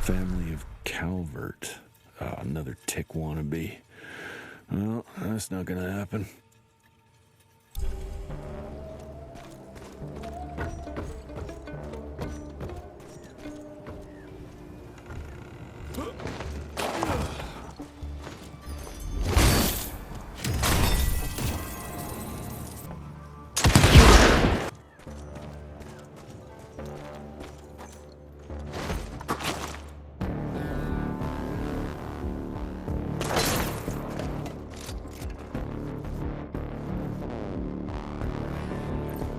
Family of Calvert. Another tick wannabe. Well, that's not gonna happen.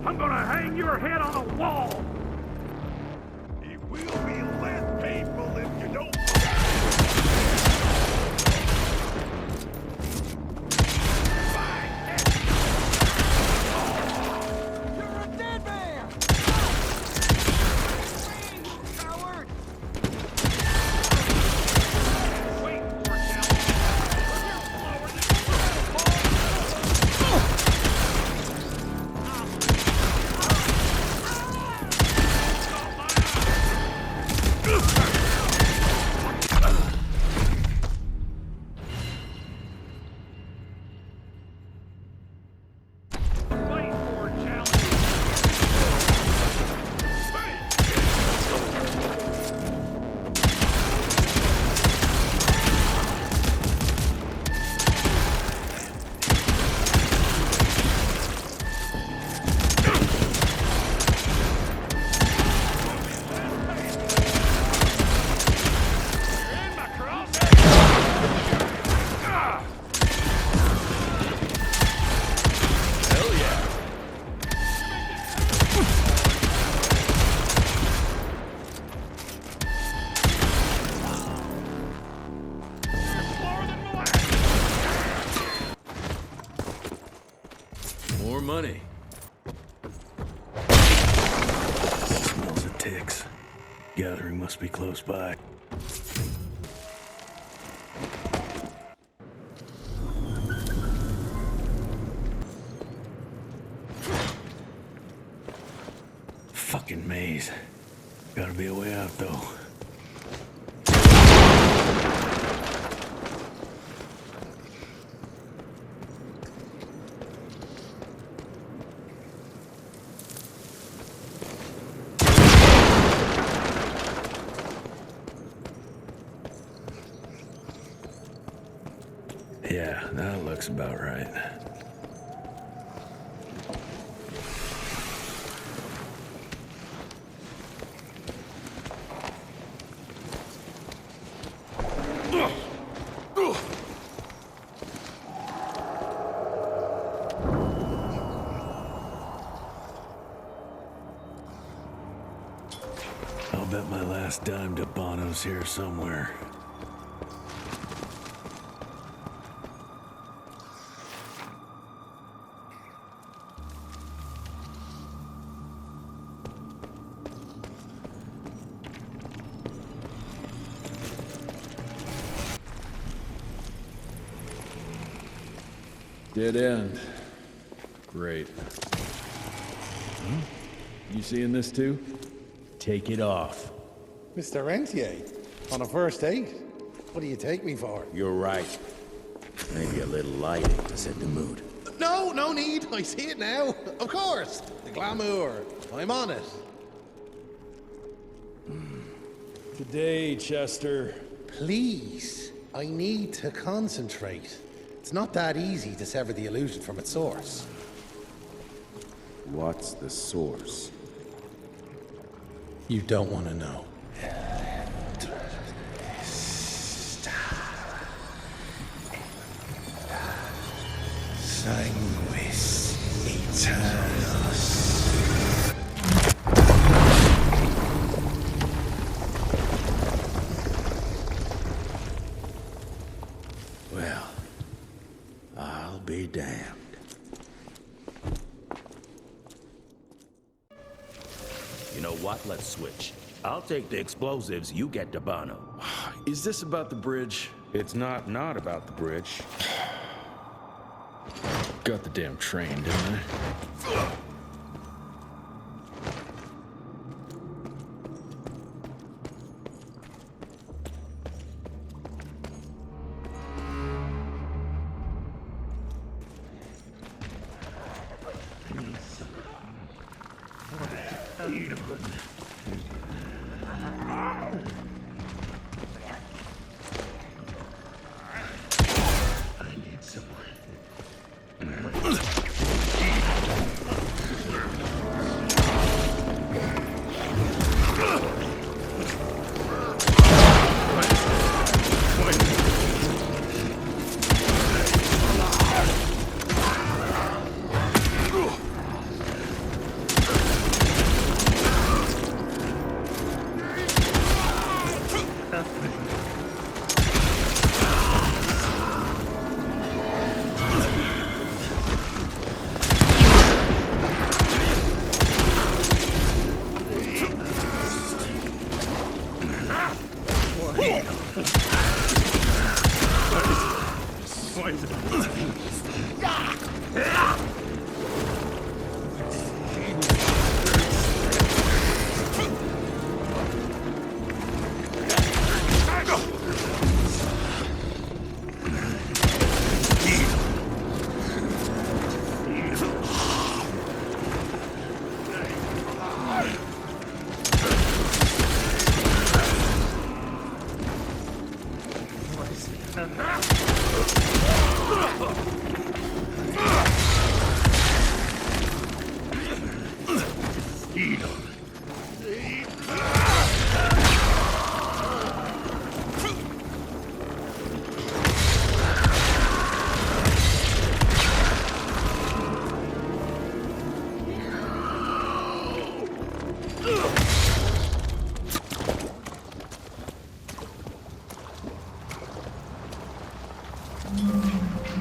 I'm gonna hang your head on a wall! It will be less painful if you don't... You're a dead man! Coward! Wait for it, now. You're slower than... Wait for it, challenge. You're in my crosshair. Ah! Hell yeah. Slower than molasses. More money. Smells of ticks. Gathering must be close by. Fucking maze. Gotta be a way out, though. Yeah, that looks about right. I'll bet my last dime to Bono's here somewhere. Dead end. Great. You seeing this too? Take it off. Mr. Rentier, on a first date? What do you take me for? You're right. Maybe a little lighting to set the mood. No need. I see it now. Of course. The glamour. I'm on it. Today, Chester. Please. I need to concentrate. It's not that easy to sever the illusion from its source. What's the source? You don't want to know. Sanguis Eternus. You know what? Let's switch. I'll take the explosives, you get Dabano. Is this about the bridge? It's not about the bridge. Got the damn train, didn't I?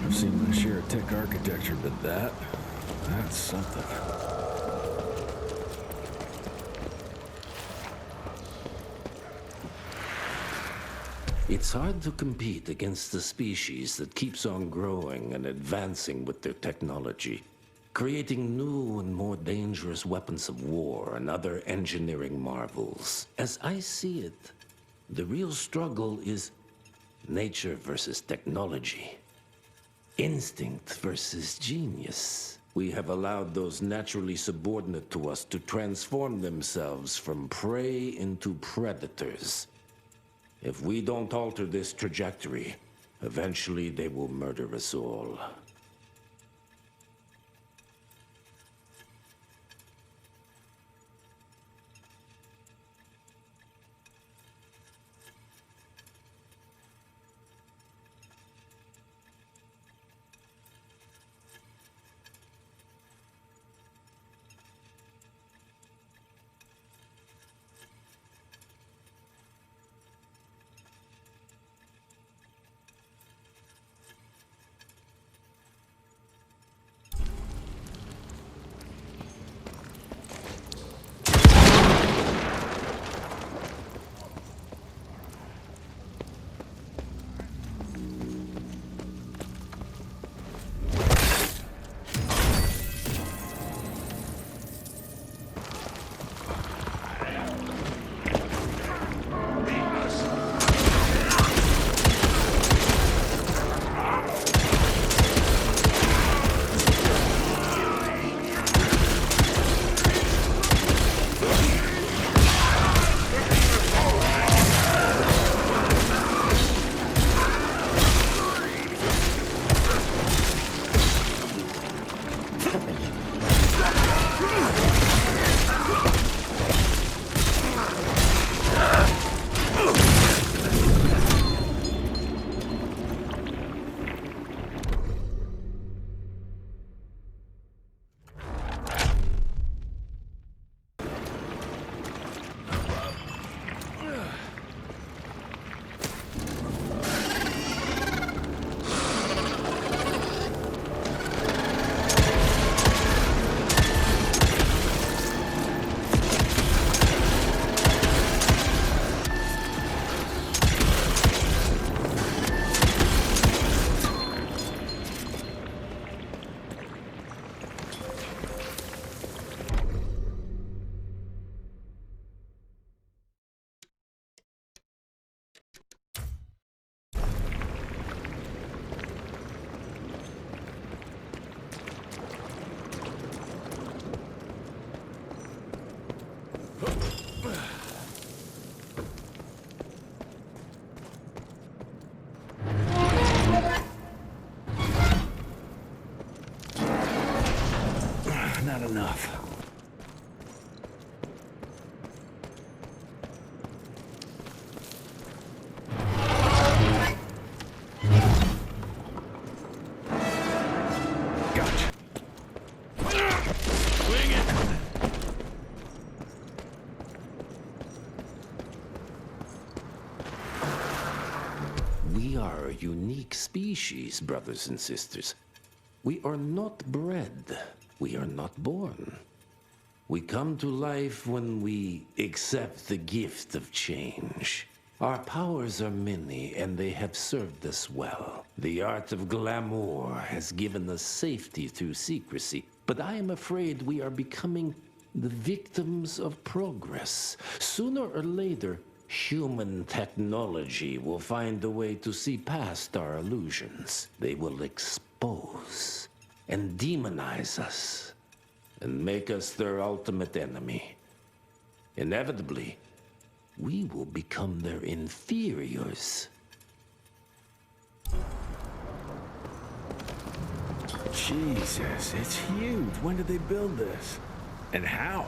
I've seen my share of tech architecture, but that's something. It's hard to compete against the species that keeps on growing and advancing with their technology, creating new and more dangerous weapons of war and other engineering marvels. As I see it, the real struggle is nature versus technology. Instinct versus genius. We have allowed those naturally subordinate to us to transform themselves from prey into predators. If we don't alter this trajectory, eventually they will murder us all. a unique species, brothers and sisters. We are not bred. We are not born. We come to life when we accept the gift of change. Our powers are many, and they have served us well. The art of glamour has given us safety through secrecy, but I am afraid we are becoming the victims of progress. Sooner or later, human technology will find a way to see past our illusions. They will expose and demonize us and make us their ultimate enemy. Inevitably, we will become their inferiors. Jesus, it's huge. When did they build this? And how?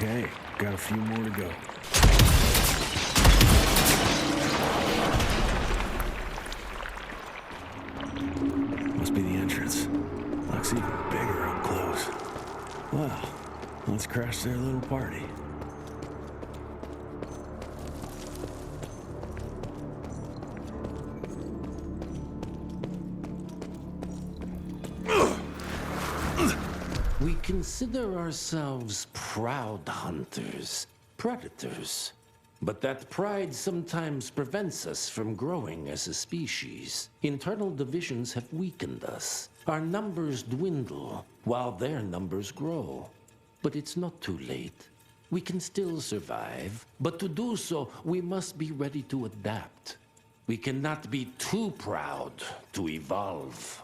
Okay, got a few more to go. Must be the entrance. Looks even bigger up close. Well, let's crash their little party. We consider ourselves proud hunters, predators. But that pride sometimes prevents us from growing as a species. Internal divisions have weakened us. Our numbers dwindle while their numbers grow. But it's not too late. We can still survive, but to do so, we must be ready to adapt. We cannot be too proud to evolve.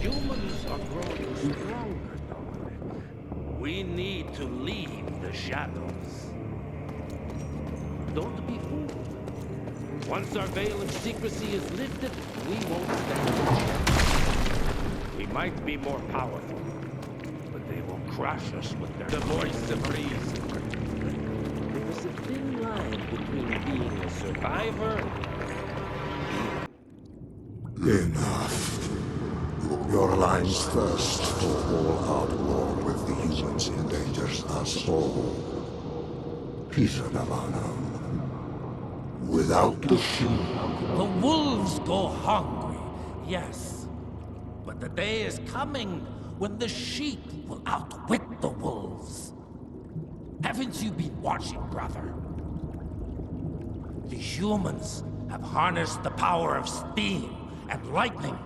Humans are growing stronger, Dominic. We need to leave the shadows. Don't be fooled. Once our veil of secrecy is lifted, we won't stand a chance. We might be more powerful, but they will crush us with their voice of reason. There's a thin line between being a survivor. Enough. Your line's thirst for all-out war with the humans endangers us all. Peter Davano. Without the sheep, The wolves go hungry, yes. But the day is coming when the sheep will outwit the wolves. Haven't you been watching, brother? The humans have harnessed the power of steam and lightning,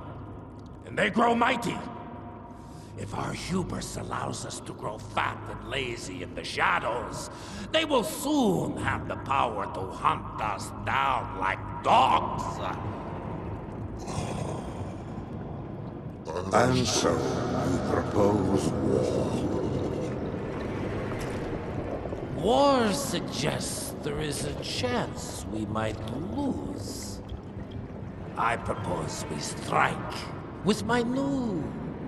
and they grow mighty. If our hubris allows us to grow fat and lazy in the shadows, they will soon have the power to hunt us down like dogs. and so you propose war. War suggests there is a chance we might lose. I propose we strike. With my new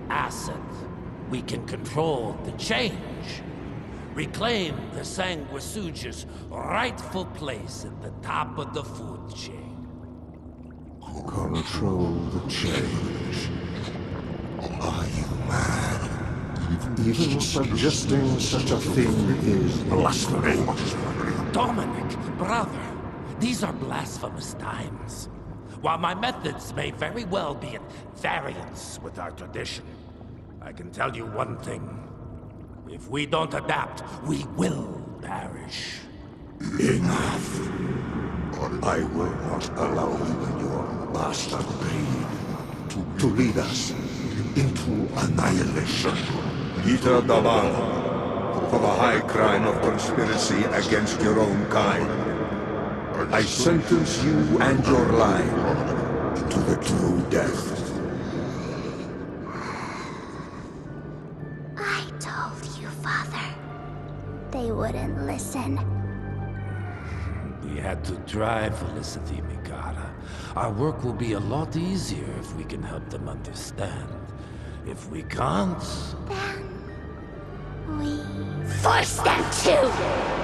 asset, we can control the change. Reclaim the Sanguisuja's rightful place at the top of the food chain. Control the change. Are you mad? Even suggesting such a thing is blasphemy. Dominic, brother, these are blasphemous times. While my methods may very well be at variance with our tradition, I can tell you one thing. If we don't adapt, we will perish. Enough. I will not allow you and your bastard breed to lead us into annihilation. Peter Davano, for the high crime of conspiracy against your own kind, I sentence you and your line to the true death. I told you, Father. They wouldn't listen. We had to try, Felicity Mikata. Our work will be a lot easier if we can help them understand. If we can't... Then... we... force them to!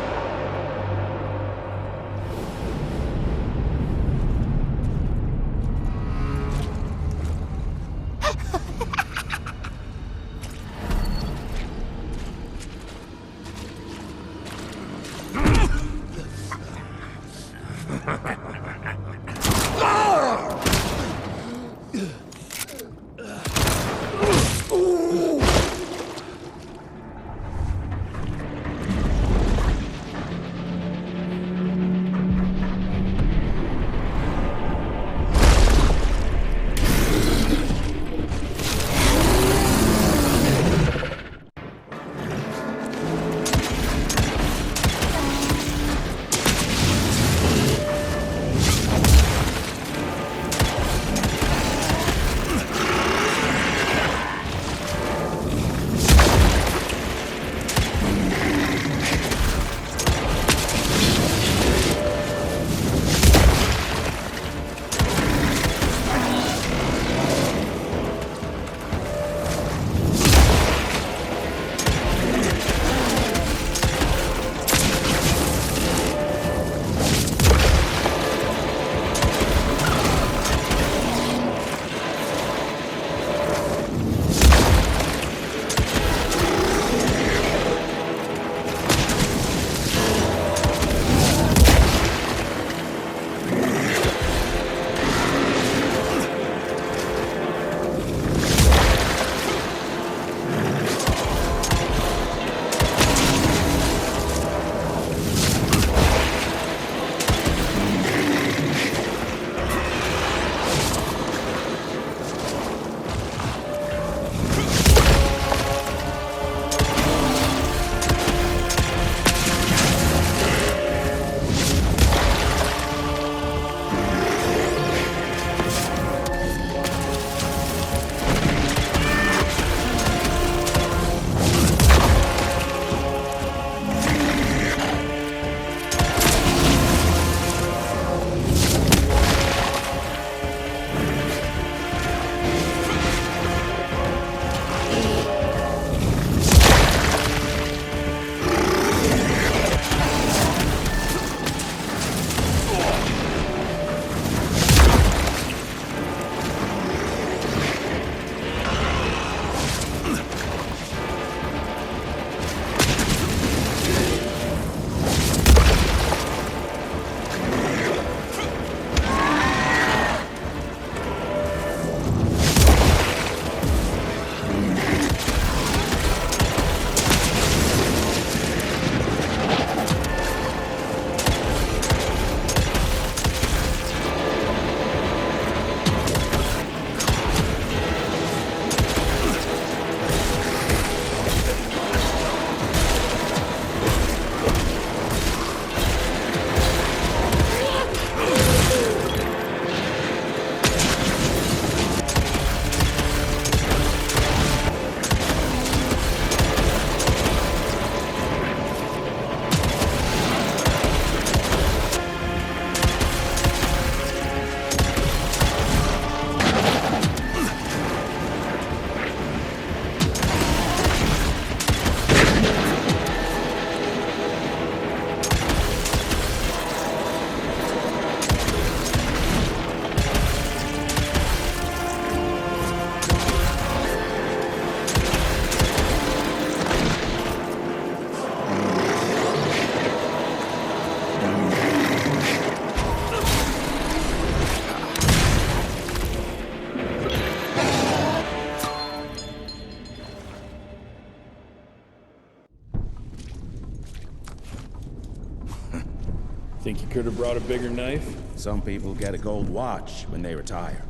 Could have brought a bigger knife. Some people get a gold watch when they retire.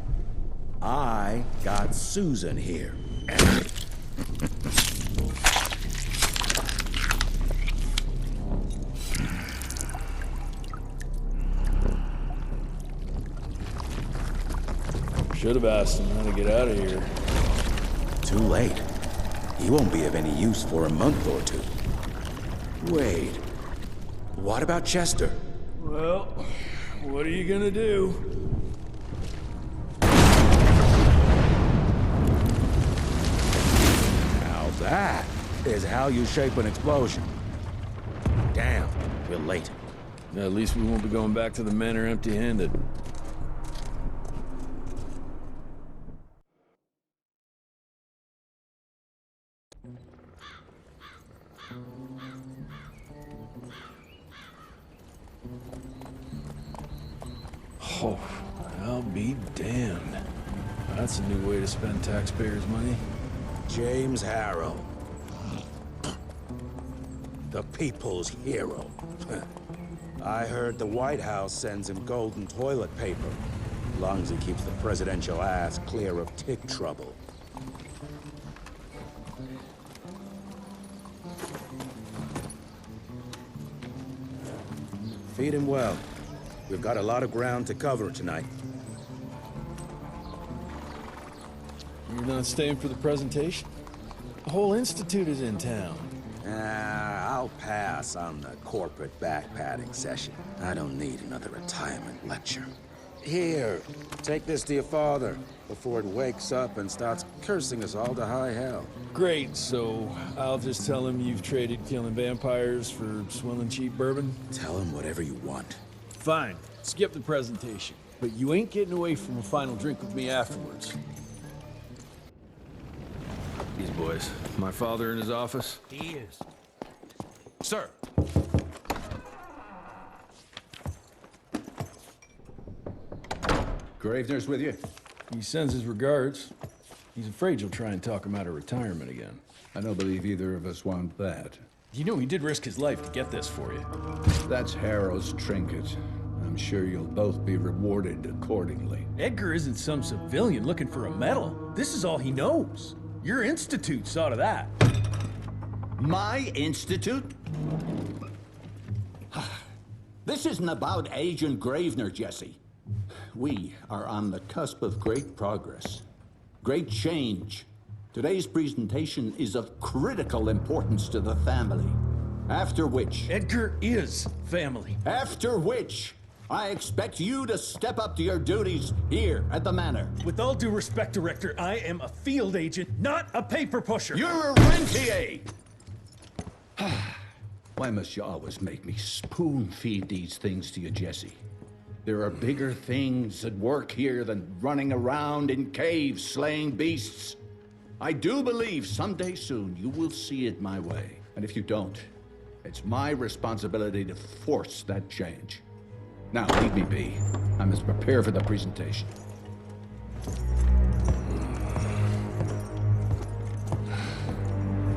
I got Susan here. Should have asked him how to get out of here. Too late. He won't be of any use for a month or two. Wait. What about Chester? Well, what are you gonna do? Now that is how you shape an explosion. Damn, we're late. At least we won't be going back to the manor empty-handed. Oh, I'll be damned. That's a new way to spend taxpayers' money. James Harrow. The people's hero. I heard the White House sends him golden toilet paper, as long as he keeps the presidential ass clear of tick trouble. Feed him well. We've got a lot of ground to cover tonight. You're not staying for the presentation? The whole institute is in town. I'll pass on the corporate back-patting session. I don't need another retirement lecture. Here, take this to your father before it wakes up and starts cursing us all to high hell. Great, so I'll just tell him you've traded killing vampires for swilling cheap bourbon? Tell him whatever you want. Fine, skip the presentation. But you ain't getting away from a final drink with me afterwards. These boys, my father in his office? He is. Sir. Gravener's with you? He sends his regards. He's afraid you'll try and talk him out of retirement again. I don't believe either of us want that. You know he did risk his life to get this for you. That's Harrow's trinket. I'm sure you'll both be rewarded accordingly. Edgar isn't some civilian looking for a medal. This is all he knows. Your institute saw to that. My institute? This isn't about Agent Gravener, Jesse. We are on the cusp of great progress, great change. Today's presentation is of critical importance to the family. After which... Edgar is family. After which, I expect you to step up to your duties here at the manor. With all due respect, Director, I am a field agent, not a paper pusher. You're a rentier! Why must you always make me spoon-feed these things to you, Jesse? There are bigger things at work here than running around in caves slaying beasts. I do believe someday soon you will see it my way. And if you don't, it's my responsibility to force that change. Now, leave me be. I must prepare for the presentation.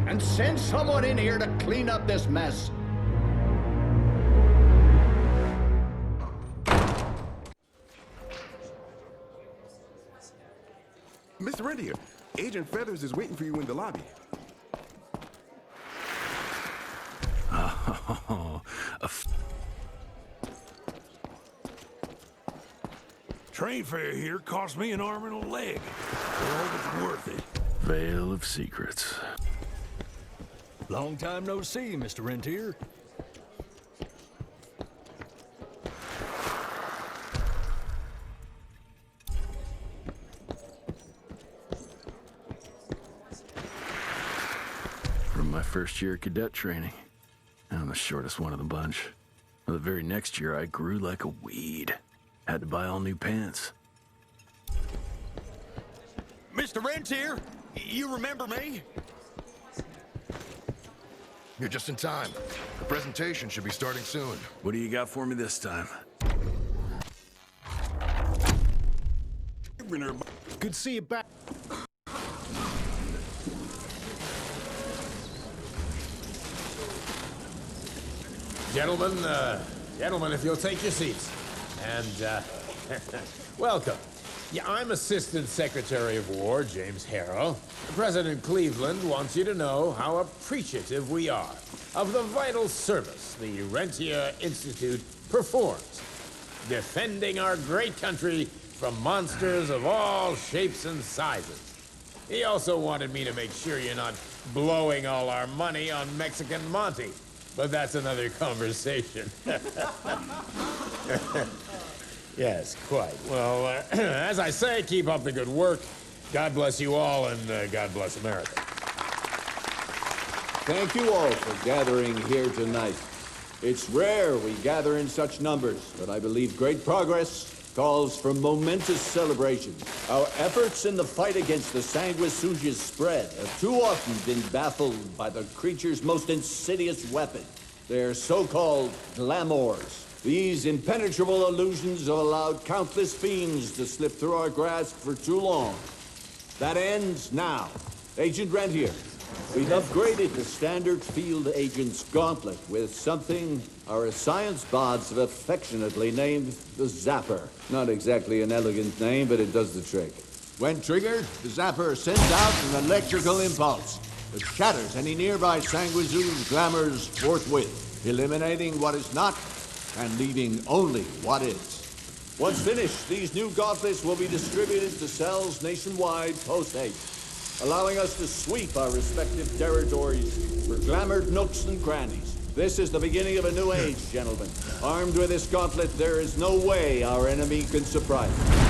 And send someone in here to clean up this mess. Mr. Rentier, Agent Feathers is waiting for you in the lobby. Oh, Train fare here cost me an arm and a leg. Well, it's worth it. Veil of Secrets. Long time no see, Mr. Rentier. From my first year of cadet training, I'm the shortest one of the bunch. The very next year, I grew like a weed. Had to buy all new pants. Mr. Rentier, you remember me? You're just in time. The presentation should be starting soon. What do you got for me this time? Good to see you back. Gentlemen, Gentlemen, if you'll take your seats. And, welcome. Yeah, I'm Assistant Secretary of War, James Harrow. President Cleveland wants you to know how appreciative we are of the vital service the Rentier Institute performs, defending our great country from monsters of all shapes and sizes. He also wanted me to make sure you're not blowing all our money on Mexican Monty, but that's another conversation. Yes, quite. Well, as I say, keep up the good work. God bless you all, and God bless America. Thank you all for gathering here tonight. It's rare we gather in such numbers, but I believe great progress calls for momentous celebration. Our efforts in the fight against the Sanguisuga's spread have too often been baffled by the creature's most insidious weapon, their so-called glamours. These impenetrable illusions have allowed countless fiends to slip through our grasp for too long. That ends now. Agent Rentier, we've upgraded the standard field agent's gauntlet with something our science bots have affectionately named the Zapper. Not exactly an elegant name, but it does the trick. When triggered, the Zapper sends out an electrical impulse that shatters any nearby Sanguisuga's glamours forthwith, eliminating what is not and leaving only what is. Once finished, these new gauntlets will be distributed to cells nationwide post-haste, allowing us to sweep our respective territories for glamoured nooks and crannies. This is the beginning of a new age, gentlemen. Armed with this gauntlet, there is no way our enemy can surprise us.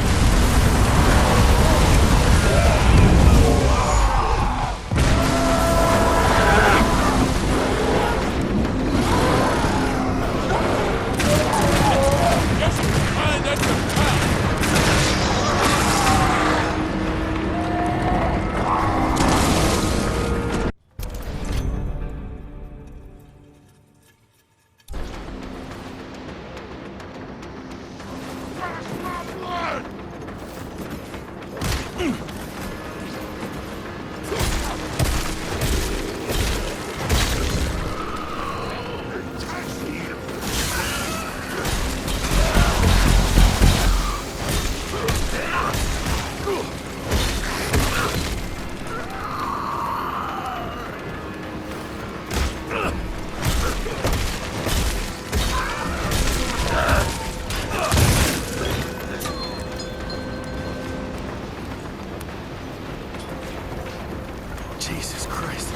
Jesus Christ.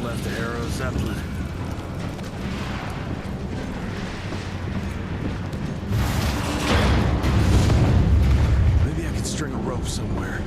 Left the Arrow Zeppelin. Maybe I could string a rope somewhere.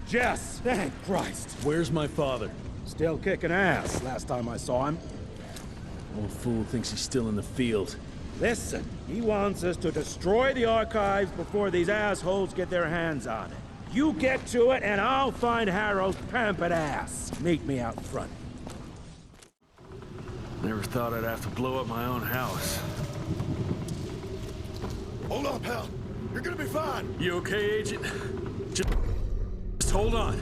Jess, thank Christ. Where's my father? Still kicking ass last time I saw him. Old fool thinks he's still in the field. Listen, he wants us to destroy the archives before these assholes get their hands on it. You get to it, and I'll find Harrow's pampered ass. Meet me out front. Never thought I'd have to blow up my own house. Hold on, pal. You're gonna be fine. You okay, Agent? Just hold on.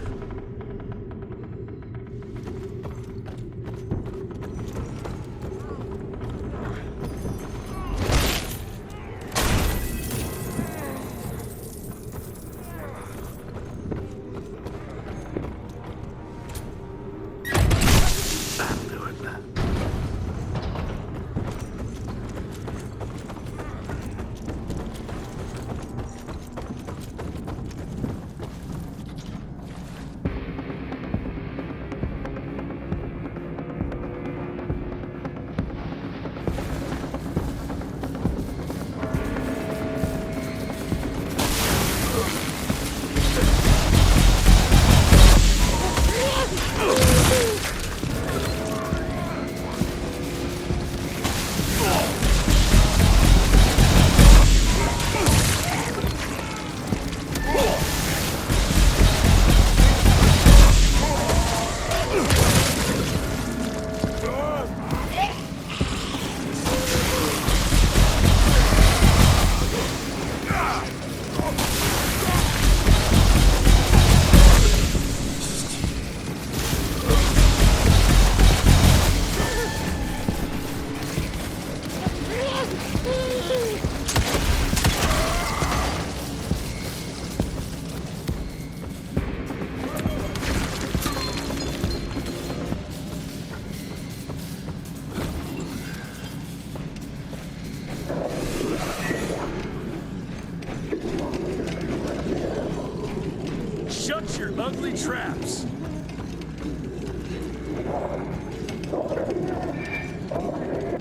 Shut your ugly traps!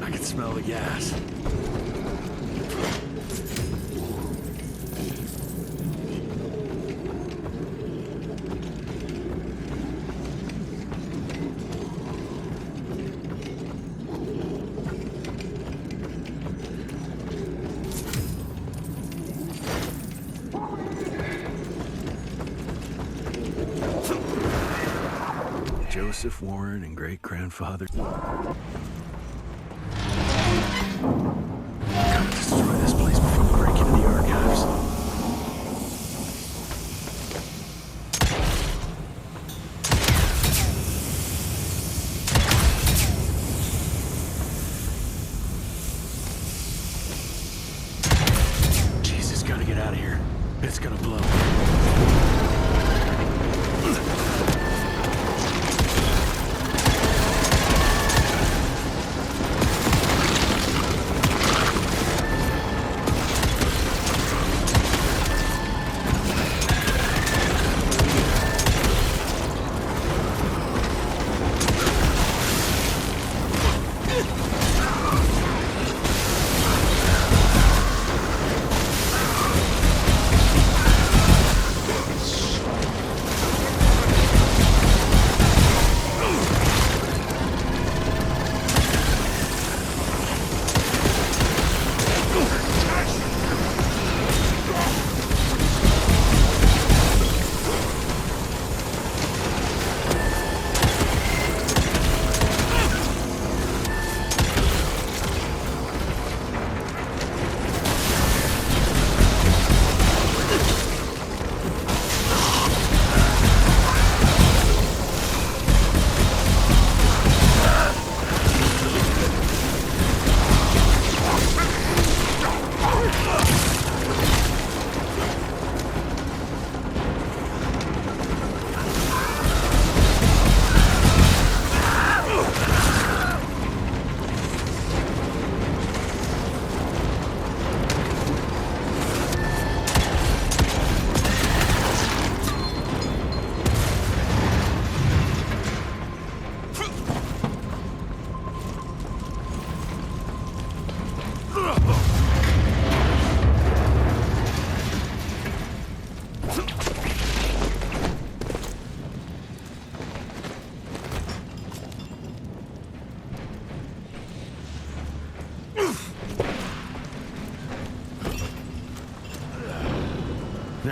I can smell the gas. Joseph Warren and great-grandfather. Gotta destroy this place before we break into the archives. Jesus, gotta get out of here. It's gonna blow.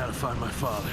gotta find my father.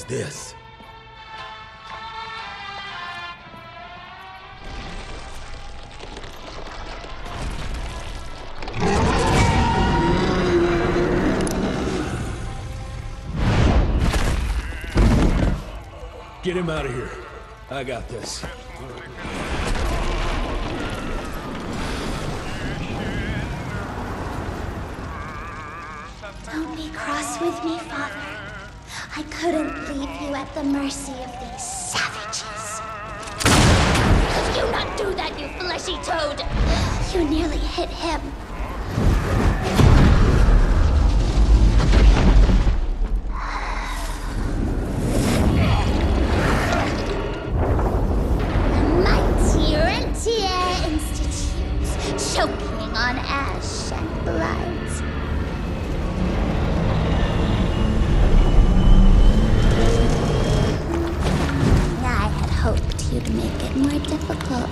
this? Get him out of here. I got this. Don't be cross with me, Father. I couldn't leave you at the mercy of these savages. Could you not do that, you fleshy toad? You nearly hit him. The mighty Rentier Institute, choking on ash and blood. Hoped you'd make it more difficult.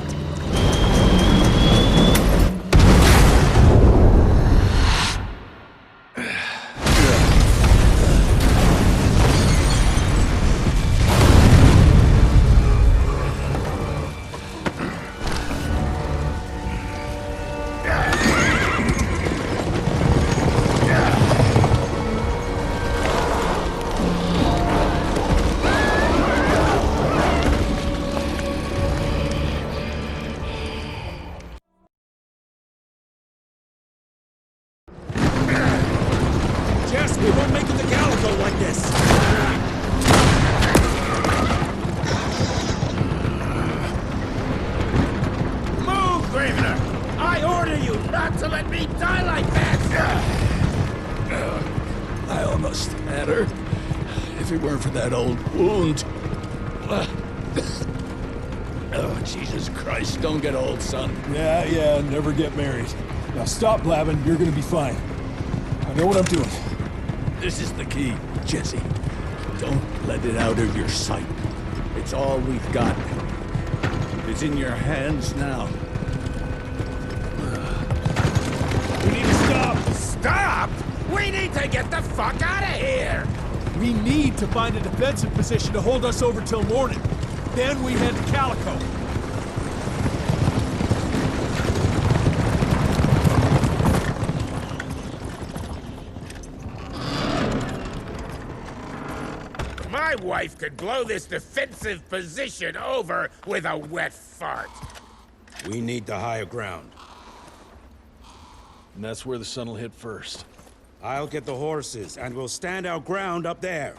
We won't make it to Calico like this! Move, Gravener! I order you not to let me die like that! I almost had her. If it weren't for that old wound. Oh, Jesus Christ, don't get old, son. Yeah, never get married. Now stop blabbing, you're gonna be fine. I know what I'm doing. This is the key, Jesse. Don't let it out of your sight. It's all we've got. It's in your hands now. We need to stop! Stop! We need to get the fuck out of here! We need to find a defensive position to hold us over till morning. Then we head to Calico. My wife could blow this defensive position over with a wet fart. We need the higher ground. And that's where the sun will hit first. I'll get the horses, and we'll stand our ground up there.